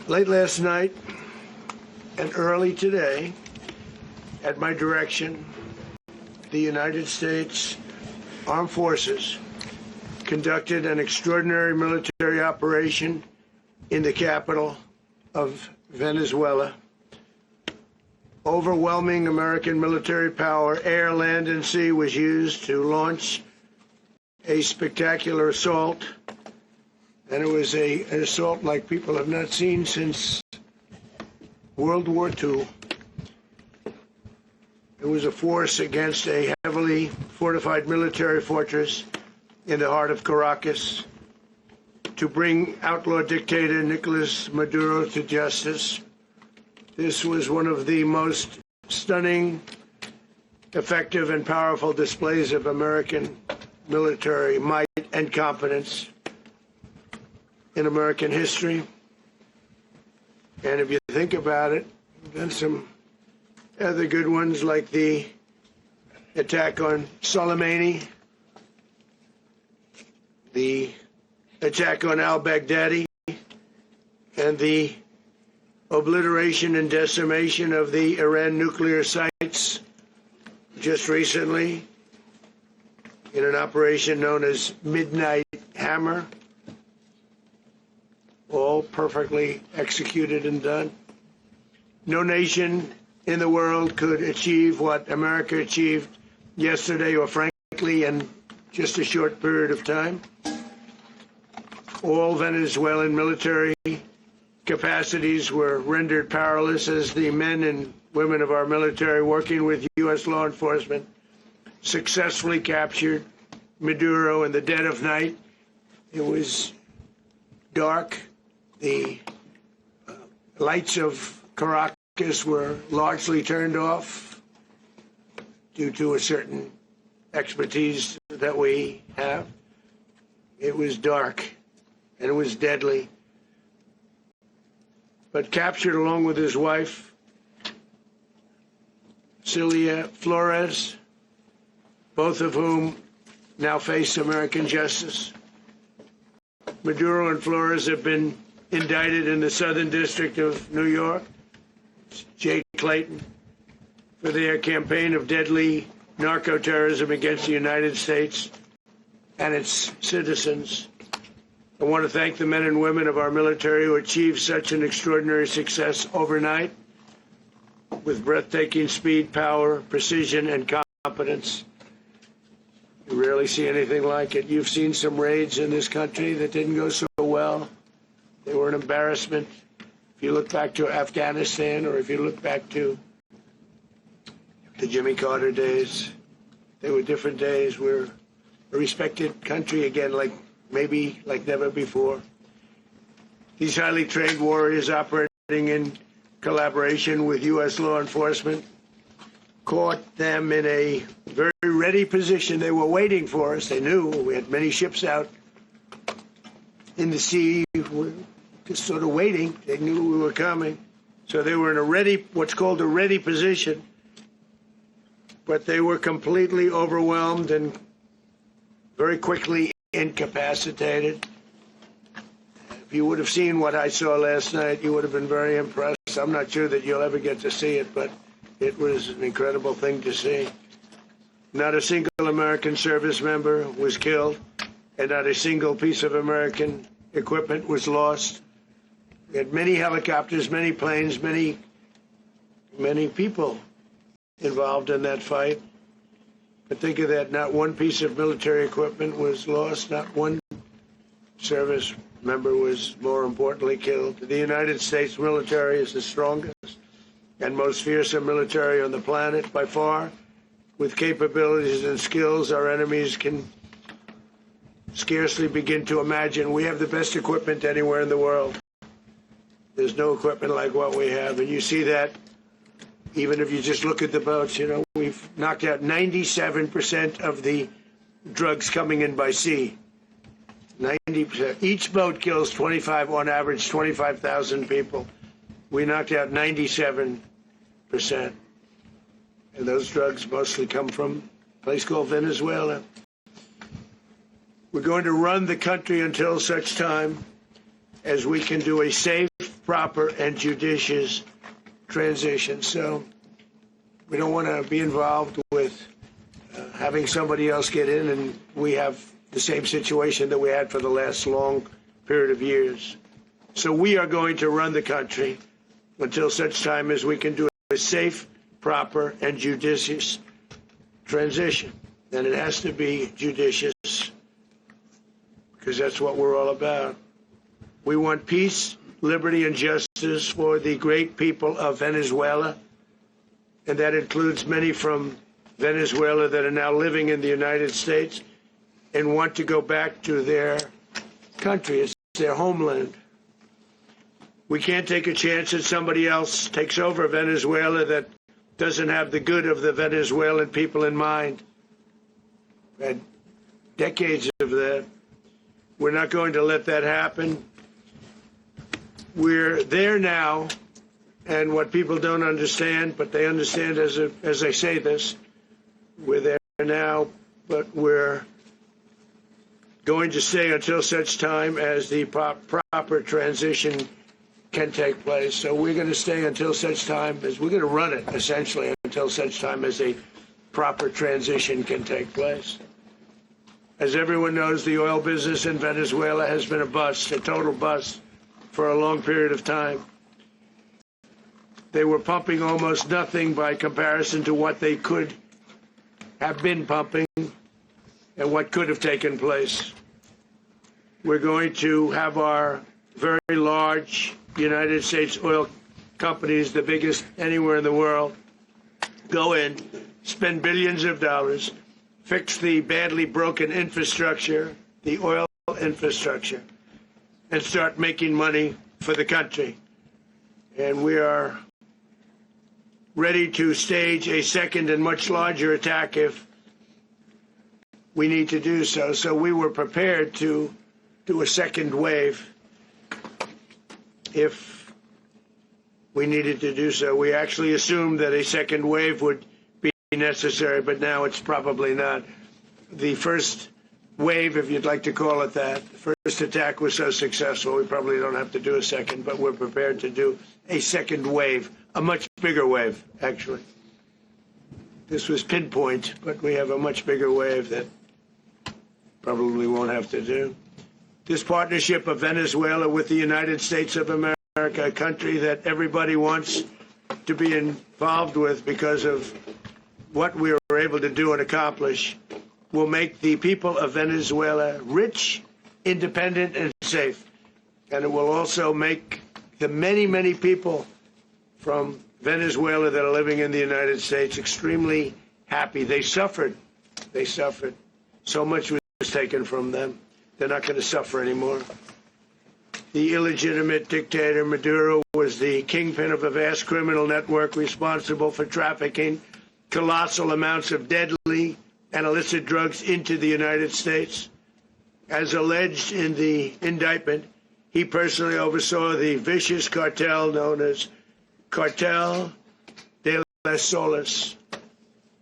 Late last night and early today, at my direction, the United States Armed Forces conducted an extraordinary military operation in the capital of Venezuela. Overwhelming American military power, air, land, and sea, was used to launch a spectacular assault. And it was an assault like people have not seen since World War II. It was a force against a heavily fortified military fortress in the heart of Caracas to bring outlaw dictator Nicolás Maduro to justice. This was one of the most stunning, effective, and powerful displays of American military might and competence in American history. And if you think about it, there's some other good ones like the attack on Soleimani, the attack on al-Baghdadi, and the obliteration and decimation of the Iran nuclear sites just recently in an operation known as Midnight Hammer. All perfectly executed and done. No nation in the world could achieve what America achieved yesterday, or frankly, in just a short period of time. All Venezuelan military capacities were rendered powerless as the men and women of our military, working with U.S. law enforcement, successfully captured Maduro in the dead of night. It was dark. The lights of Caracas were largely turned off due to a certain expertise that we have. It was dark and it was deadly. But captured along with his wife, Celia Flores, both of whom now face American justice. Maduro and Flores have been indicted in the Southern District of New York, Jay Clayton, for their campaign of deadly narco-terrorism against the United States and its citizens. I want to thank the men and women of our military who achieved such an extraordinary success overnight with breathtaking speed, power, precision, and competence. You rarely see anything like it. You've seen some raids in this country that didn't go so well. They were an embarrassment. If you look back to Afghanistan, or if you look back to the Jimmy Carter days, they were different days. We're a respected country again, like never before. These highly trained warriors operating in collaboration with U.S. law enforcement caught them in a very ready position. They were waiting for us. They knew we had many ships out in the sea, just sort of waiting. They knew we were coming. So they were in a ready, what's called a ready position. But they were completely overwhelmed and very quickly incapacitated. If you would have seen what I saw last night, you would have been very impressed. I'm not sure that you'll ever get to see it, but it was an incredible thing to see. Not a single American service member was killed, and not a single piece of American equipment was lost. We had many helicopters, many planes, many people involved in that fight. But think of that, not one piece of military equipment was lost, not one service member was, more importantly, killed. The United States military is the strongest and most fearsome military on the planet by far, with capabilities and skills our enemies can scarcely begin to imagine. We have the best equipment anywhere in the world. There's no equipment like what we have, and you see that even if you just look at the boats. You know, we've knocked out 97% of the drugs coming in by sea. 90%. Each boat kills on average 25,000 people. We knocked out 97%. And those drugs mostly come from a place called Venezuela. We're going to run the country until such time as we can do a safe, proper, and judicious transition. So we don't want to be involved with having somebody else get in, and we have the same situation that we had for the last long period of years. So we are going to run the country until such time as we can do a safe, proper, and judicious transition. And it has to be judicious, because that's what we're all about. We want peace, liberty, and justice for the great people of Venezuela, and that includes many from Venezuela that are now living in the United States and want to go back to their country. It's their homeland. We can't take a chance that somebody else takes over Venezuela that doesn't have the good of the Venezuelan people in mind. We've had decades of that. We're not going to let that happen. We're there now, and what people don't understand, but they understand as I say this, we're there now, but we're going to stay until such time as the proper transition can take place. So we're going to stay until such time as we're going to run it, essentially, until such time as a proper transition can take place. As everyone knows, the oil business in Venezuela has been a bust, a total bust, for a long period of time. They were pumping almost nothing by comparison to what they could have been pumping and what could have taken place. We're going to have our very large United States oil companies, the biggest anywhere in the world, go in, spend billions of dollars, fix the badly broken infrastructure, the oil infrastructure, and start making money for the country. And we are ready to stage a second and much larger attack if we need to do so. So we were prepared to do a second wave if we needed to do so. We actually assumed that a second wave would be necessary, but now it's probably not. The first wave, if you'd like to call it that, the first attack was so successful, we probably don't have to do a second, but we're prepared to do a second wave, a much bigger wave, actually. This was pinpoint, but we have a much bigger wave that probably won't have to do. This partnership of Venezuela with the United States of America, a country that everybody wants to be involved with because of what we were able to do and accomplish, will make the people of Venezuela rich, independent, and safe. And it will also make the many, many people from Venezuela that are living in the United States extremely happy. They suffered. They suffered. So much was taken from them. They're not going to suffer anymore. The illegitimate dictator Maduro was the kingpin of a vast criminal network responsible for trafficking colossal amounts of deadly and illicit drugs into the United States. As alleged in the indictment, he personally oversaw the vicious cartel known as Cartel de las Solas,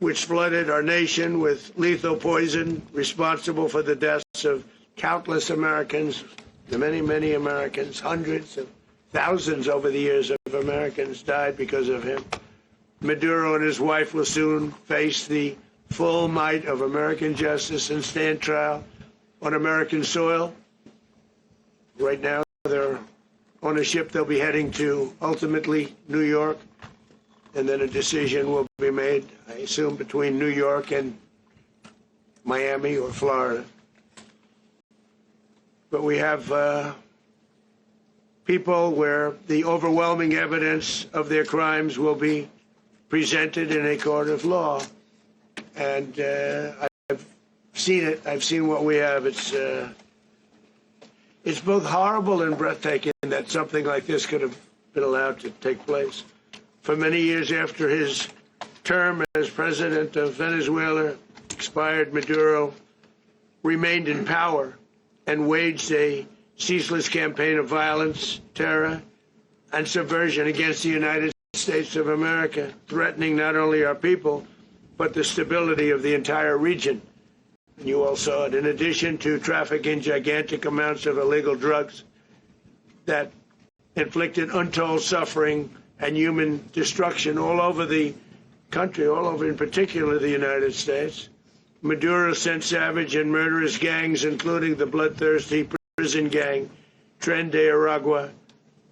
which flooded our nation with lethal poison, responsible for the deaths of countless Americans, the many, many Americans, hundreds of thousands over the years of Americans died because of him. Maduro and his wife will soon face the full might of American justice and stand trial on American soil. Right now, they're on a ship. They'll be heading to, ultimately, New York, and then a decision will be made, I assume, between New York and Miami or Florida. But we have people where the overwhelming evidence of their crimes will be presented in a court of law. And I've seen it. I've seen what we have. It's both horrible and breathtaking that something like this could have been allowed to take place. For many years after his term as president of Venezuela expired, Maduro remained in power and waged a ceaseless campaign of violence, terror, and subversion against the United States of America, threatening not only our people, but the stability of the entire region. And you all saw it. In addition to trafficking gigantic amounts of illegal drugs that inflicted untold suffering and human destruction all over the country, all over, in particular, the United States. Maduro sent savage and murderous gangs, including the bloodthirsty prison gang, Tren de Aragua,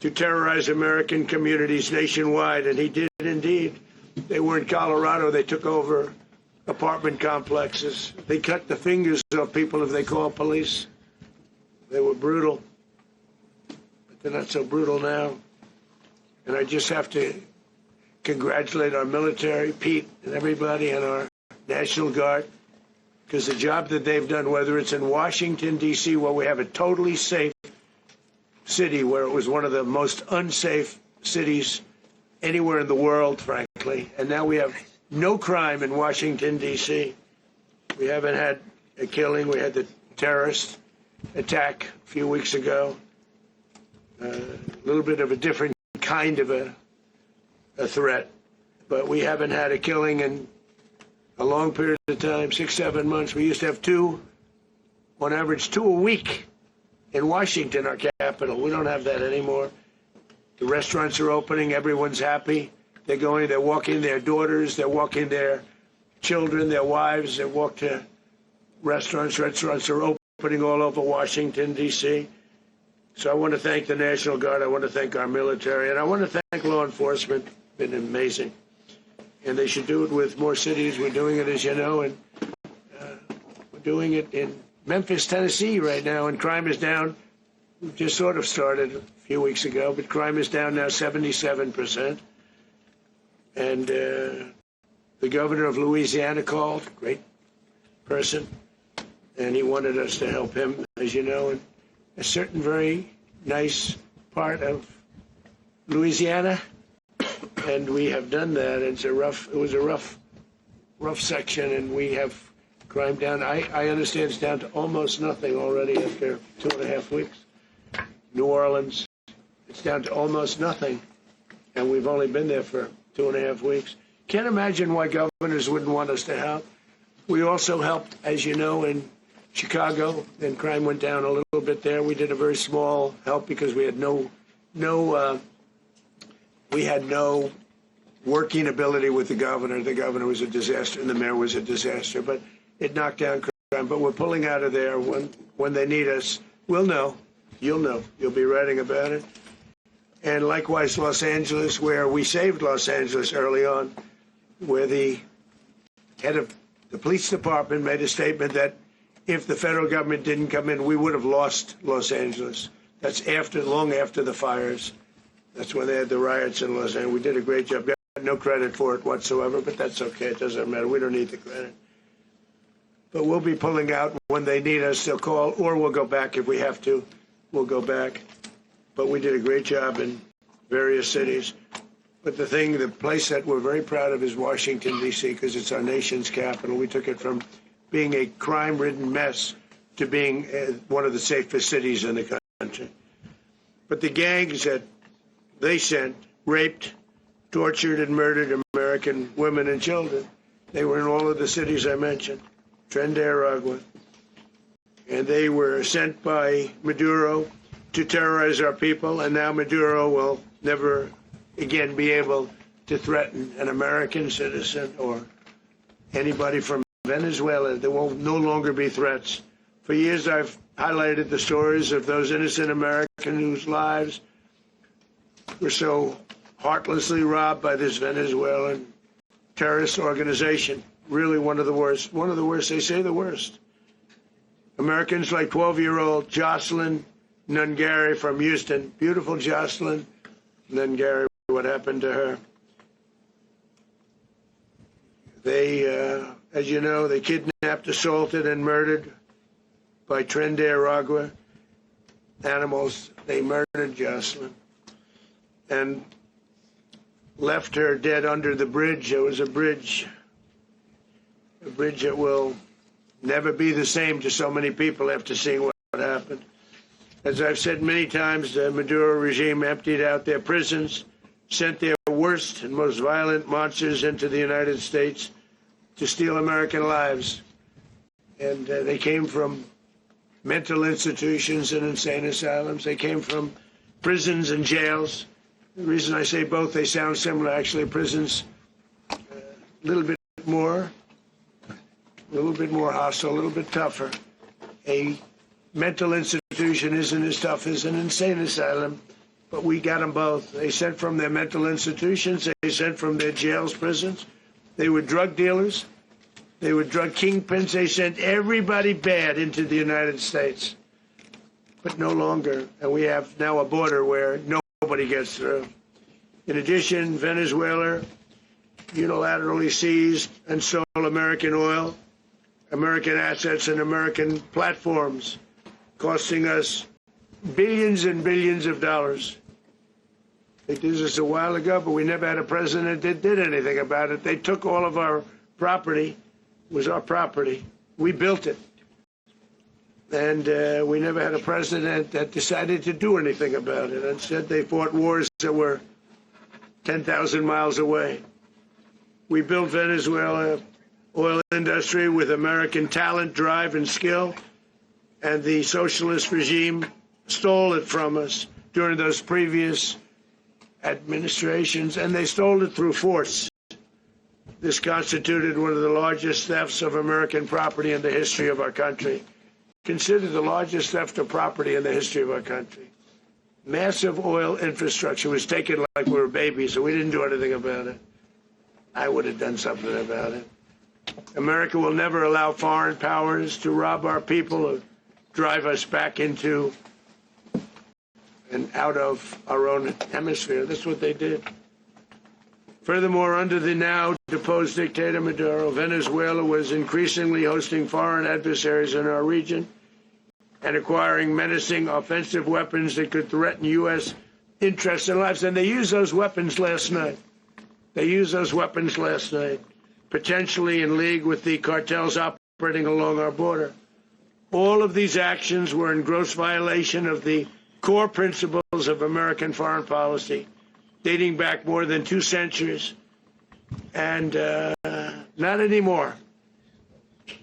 to terrorize American communities nationwide, and he did indeed. They were in Colorado. They took over apartment complexes. They cut the fingers off people if they called police. They were brutal, but they're not so brutal now. And I just have to congratulate our military, Pete, and everybody, and our National Guard, because the job that they've done, whether it's in Washington, D.C., where we have a totally safe city, where it was one of the most unsafe cities anywhere in the world, frankly, and now we have no crime in Washington, D.C. We haven't had a killing. We had the terrorist attack a few weeks ago, a little bit of a different kind of a threat, but we haven't had a killing in a long period of time, 6, 7 months. We used to have two, on average, 2 a week in Washington, our capital. We don't have that anymore. The restaurants are opening. Everyone's happy. They're walking their daughters. They're walking their children, their wives. They walk to restaurants. Restaurants are opening all over Washington, D.C. So I want to thank the National Guard. I want to thank our military. And I want to thank law enforcement. It's been amazing. And they should do it with more cities. We're doing it, as you know, and we're doing it in Memphis, Tennessee right now, and crime is down. We just sort of started a few weeks ago, but crime is down now 77%. And the governor of Louisiana called, great person, and he wanted us to help him, as you know, in a certain very nice part of Louisiana. And we have done that. It was a rough section, and we have crime down. I understand it's down to almost nothing already after 2.5 weeks. New Orleans, it's down to almost nothing, and we've only been there for 2.5 weeks. Can't imagine why governors wouldn't want us to help. We also helped, as you know, in Chicago, and crime went down a little bit there. We did a very small help because we had no working ability with the governor. The governor was a disaster, and the mayor was a disaster, but it knocked down crime. But we're pulling out of there when they need us. We'll know. You'll know. You'll be writing about it. And likewise, Los Angeles, where we saved Los Angeles early on, where the head of the police department made a statement that if the federal government didn't come in, we would have lost Los Angeles. That's long after the fires. That's when they had the riots in Los Angeles. We did a great job. Got no credit for it whatsoever, but that's okay. It doesn't matter. We don't need the credit. But we'll be pulling out when they need us. They'll call, or we'll go back if we have to. We'll go back. But we did a great job in various cities. But the place that we're very proud of is Washington, D.C., because it's our nation's capital. We took it from being a crime-ridden mess to being one of the safest cities in the country. But the gangs that they sent raped, tortured, and murdered American women and children. They were in all of the cities I mentioned, Tren de Aragua. And they were sent by Maduro to terrorize our people, and now Maduro will never again be able to threaten an American citizen or anybody from Venezuela. There will no longer be threats. For years I've highlighted the stories of those innocent Americans whose lives were so heartlessly robbed by this Venezuelan terrorist organization. Really one of the worst. One of the worst, they say the worst. Americans like 12-year-old Jocelyn Nungari from Houston. Beautiful Jocelyn Nungari, what happened to her? They, as you know, they kidnapped, assaulted, and murdered by Tren de Aragua animals. They murdered Jocelyn and left her dead under the bridge. There was a bridge that will never be the same to so many people after seeing what happened. As I've said many times, the Maduro regime emptied out their prisons, sent their worst and most violent monsters into the United States to steal American lives. And they came from mental institutions and insane asylums. They came from prisons and jails. The reason I say both, they sound similar. Actually, prisons a little bit more hostile, a little bit tougher. A mental institution isn't as tough as an insane asylum, but we got them both. They sent from their mental institutions, they sent from their jails, prisons. They were drug dealers, they were drug kingpins, they sent everybody bad into the United States. But no longer, and we have now a border where nobody gets through. In addition, Venezuela unilaterally seized and sold American oil, American assets, and American platforms, costing us billions and billions of dollars. They did this a while ago, but we never had a president that did anything about it. They took all of our property, it was our property. We built it. And we never had a president that decided to do anything about it. Instead, they fought wars that were 10,000 miles away. We built Venezuela oil industry with American talent, drive, and skill, and the socialist regime stole it from us during those previous administrations, and they stole it through force. This constituted one of the largest thefts of American property in the history of our country. Considered the largest theft of property in the history of our country. Massive oil infrastructure was taken like we were babies, so we didn't do anything about it. I would have done something about it. America will never allow foreign powers to rob our people or drive us back into and out of our own hemisphere. That's what they did. Furthermore, under the now deposed dictator Maduro, Venezuela was increasingly hosting foreign adversaries in our region and acquiring menacing offensive weapons that could threaten U.S. interests and lives. And they used those weapons last night. Potentially in league with the cartels operating along our border. All of these actions were in gross violation of the core principles of American foreign policy, dating back more than 2 centuries, and not anymore.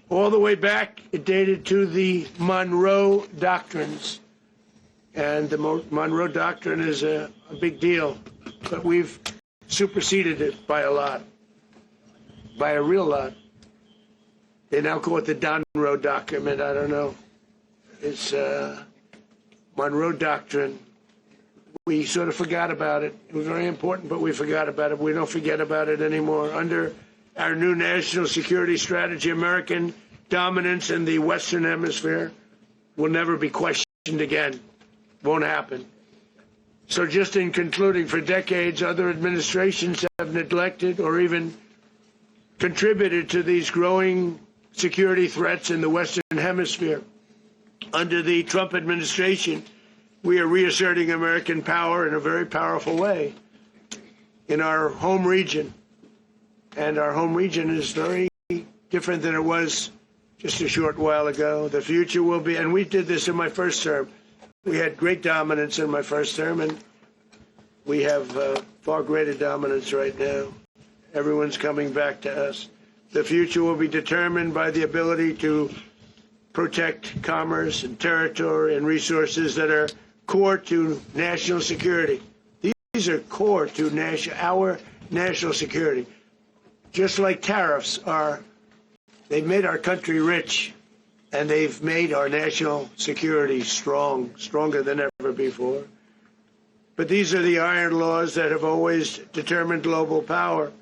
All the way back, it dated to the Monroe Doctrines, and the Monroe Doctrine is a big deal, but we've superseded it by a lot, by a real lot. They now call it the Monroe Document. I don't know. It's Monroe Doctrine. We sort of forgot about it. It was very important, but we forgot about it. We don't forget about it anymore. Under our new national security strategy, American dominance in the Western Hemisphere will never be questioned again. Won't happen. So just in concluding, for decades, other administrations have neglected or even contributed to these growing security threats in the Western Hemisphere. Under the Trump administration, we are reasserting American power in a very powerful way in our home region. And our home region is very different than it was just a short while ago. The future will be, and we did this in my first term. We had great dominance in my first term, and we have far greater dominance right now. Everyone's coming back to us. The future will be determined by the ability to protect commerce and territory and resources that are core to national security. These are core to our national security. Just like tariffs are, they've made our country rich, and they've made our national security strong, stronger than ever before. But these are the iron laws that have always determined global power.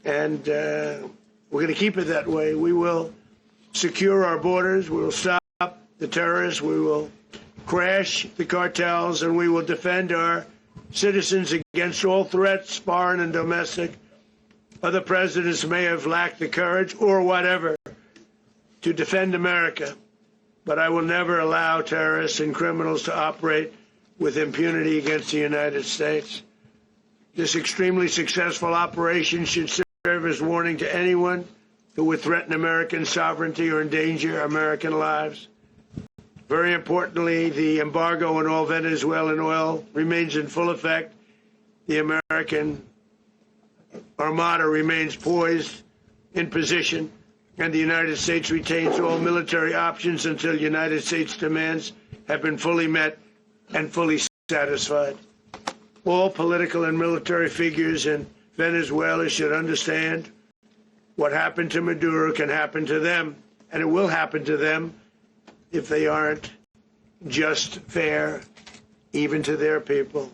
And we're going to keep it that way. We will secure our borders. We will stop the terrorists. We will crash the cartels, and we will defend our citizens against all threats, foreign and domestic. Other presidents may have lacked the courage or whatever to defend America, but I will never allow terrorists and criminals to operate with impunity against the United States. This extremely successful operation should serve as warning to anyone who would threaten American sovereignty or endanger American lives. Very importantly, the embargo on all Venezuelan oil remains in full effect. The American Armada remains poised in position, and the United States retains all military options until United States demands have been fully met and fully satisfied. All political and military figures in Venezuela should understand what happened to Maduro can happen to them, and it will happen to them if they aren't just fair, even to their people.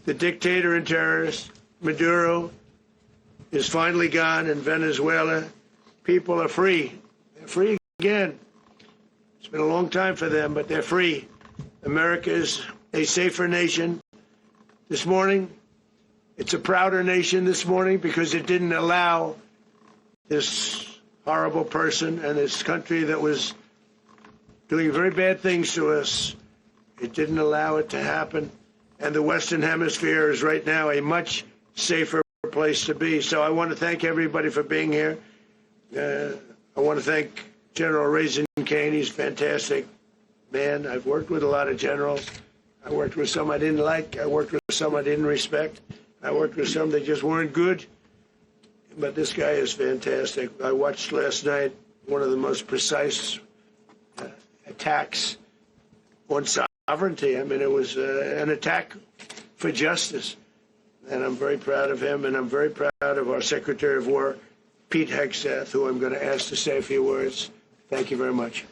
The dictator and terrorist, Maduro, is finally gone in Venezuela. People are free. They're free again. It's been a long time for them, but they're free. America is a safer nation this morning. It's a prouder nation this morning because it didn't allow this horrible person and this country that was doing very bad things to us. It didn't allow it to happen. And the Western Hemisphere is right now a much safer place to be. So I want to thank everybody for being here. I want to thank General Raisin Kane. He's a fantastic man. I've worked with a lot of generals. I worked with some I didn't like. I worked with some I didn't respect. I worked with some that just weren't good. But this guy is fantastic. I watched last night one of the most precise attacks on sovereignty. I mean, it was an attack for justice. And I'm very proud of him, and I'm very proud of our Secretary of War, Pete Hegseth, who I'm going to ask to say a few words. Thank you very much.